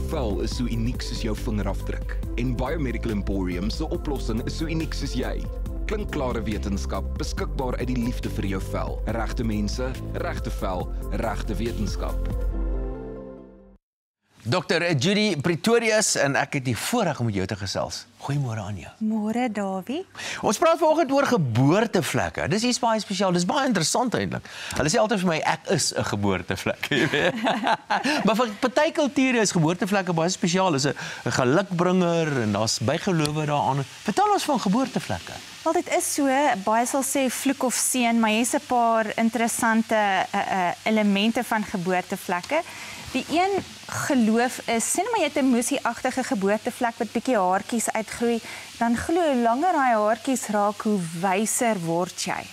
vel is so uniek soos jou vingerafdruk. En Biomedical Emporium se oplossing is so uniek soos jy. Klinkklare wetenskap, beskikbaar uit die liefde vir jou vel. Regte mense, regte vel, regte wetenskap. Dr. Judy Pretorius en ek het die voorreg om met jou te gesels. Goeiemôre aan jou. Môre, Dawie. Ons praat vanoggend oor geboortevlekke. Dis iets baie spesiaal. Dis baie interessant eintlik. Hulle sê altyd vir my ek is 'n geboortevlek, jy weet. Maar vir party kulture is geboortevlekke baie spesiaal. Dis 'n gelukbringer en daar's bygelowe daaraan. Vertel ons van geboortevlekke. Wel, dit is so, baie sal sê vloek of seën, maar hier's 'n paar interessante elemente van geboortevlekke. Die een geloof is, sê nou maar jy het 'n musieagtige geboortevlek wat bietjie haartjies uitgroei, dan glo hoe langer daai haartjies raak, hoe wyser word jy.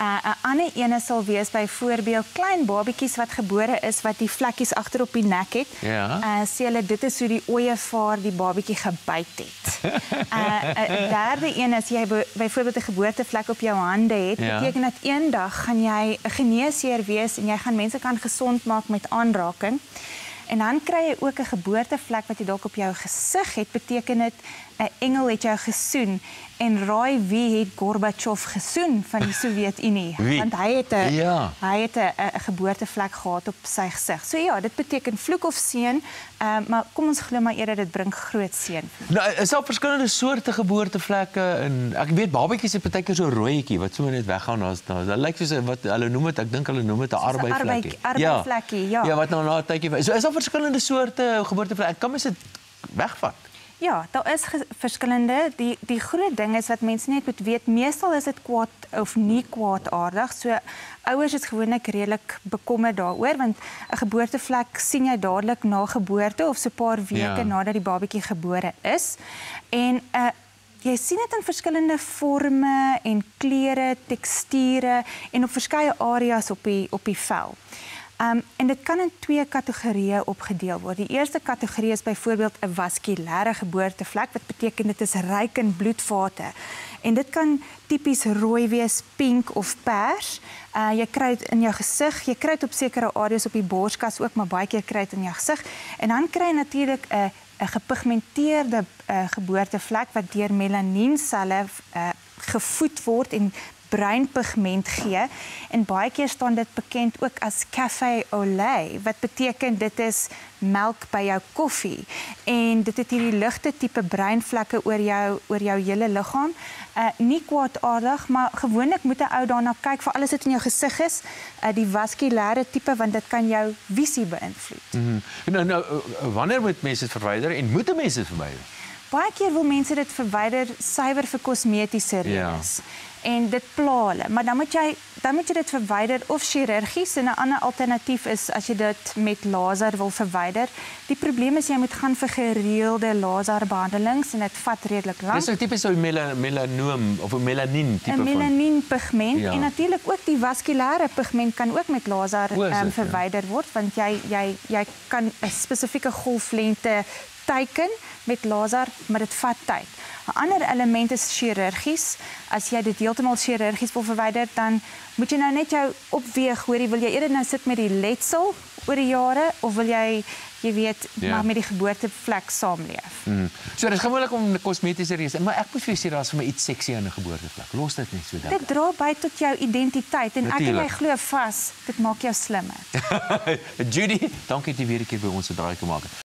'n ander ene sal wees byvoorbeeld klein babietjies wat gebore is wat die vlekkies agter op die nek het. Ja. Sê hulle dit is hoe die ooievaar die babietjie gebyt het. 'n derde een as jy byvoorbeeld 'n geboortevlek op jou hande het, beteken dat eendag gaan jy 'n geneesheer wees en jy gaan mense kan gesond maak met aanraking. En dan kry jy ook 'n geboortevlek wat jy dalk op jou gesig het, beteken dit 'n engel het jou gesoen. En raai wie het Gorbachev gesoen van die Sowjetunie? Want hy het 'n geboortevlek gehad op sy gesig. So ja, dit beteken vloek of seën, maar kom ons glo maar eerder dit bring groot seën. Nou, is daar verskillende soorte geboortevlekke en ek weet babatjies het partykeer so rooietjie wat so net weggaan daar. Dit lyk soos wat hulle noem dit, ek dink hulle noem dit 'n arbeidvlekkie. Arbeidvlekkie, ja. Ja, wat nou na 'n tydjie. So is daar verskillende soorte geboortevlekke. Kan mens dit wegvat? Ja, daar is verskillende. Die groot ding is wat mense net moet weet, meestal is dit kwaad of nie kwaadaardig. So ouers is gewoonlik redelik bekommerd daaroor want 'n geboortevlek sien jy dadelik na geboorte of so 'n paar weke nadat die babatjie gebore is. En jy sien dit in verskillende forme en kleure, teksture en op verskeie areas op die vel. En dit kan in 2 kategorieë opgedeel word. Die eerste kategorie is byvoorbeeld 'n vaskulêre geboortevlek, wat beteken dit is ryk in bloedvate. En dit kan tipies rooi wees, pink of pers. Jy kry dit in jou gesig, jy kry dit op sekere areas op die borskas ook, maar baie keer kry dit in jou gesig. En dan kry jy natuurlik 'n gepigmenteerde geboortevlek wat deur melanienselle gevoed word en bruin pigment gee en baie keer staan dit bekend ook as café au lait wat beteken dit is melk by jou koffie en dit het hierdie ligte tipe bruin vlekke oor jou hele liggaam. Nie kwaadaardig, maar gewoonlik moet 'n ou daarna kyk vir alles wat in jou gesig is, die vaskulêre tipe want dit kan jou visie beïnvloed. Nou, wanneer moet mense dit verwyder en moet mense dit verwyder? Baie keer wil mense dit verwyder suiwer vir kosmetiese redes. En dit pla hulle, maar dan moet jy dit verwyder of chirurgies en 'n ander alternatief is as jy dit met laser wil verwyder. Die probleem is jy moet gaan vir gereelde laserbehandelings en dit vat redelik lank. Dis 'n tipe so melanoom of 'n melanin tipe van. 'n melanienpigment en natuurlik ook die vaskulêre pigment kan ook met laser verwyder word want jy kan 'n spesifieke golflengte teiken met laser, maar dit vat tyd. 'n ander element is chirurgies. As jy dit heeltemal chirurgies wil verwyder, dan moet jy nou net jou opweeg, hoorie, wil jy eerder nou sit met die letsel oor die jare of wil jy weet, maar met die geboortevlek saamleef. So dit is gewoonlik om kosmetiese redes, maar ek moet vir sê daar's vir my iets seksie aan 'n geboortevlek. Los dit net so dan. Dit dra by tot jou identiteit en ek en my glo vas, dit maak jou slimmer. Judy, dankie dat jy weer 'n keer by ons 'n draai kom maak.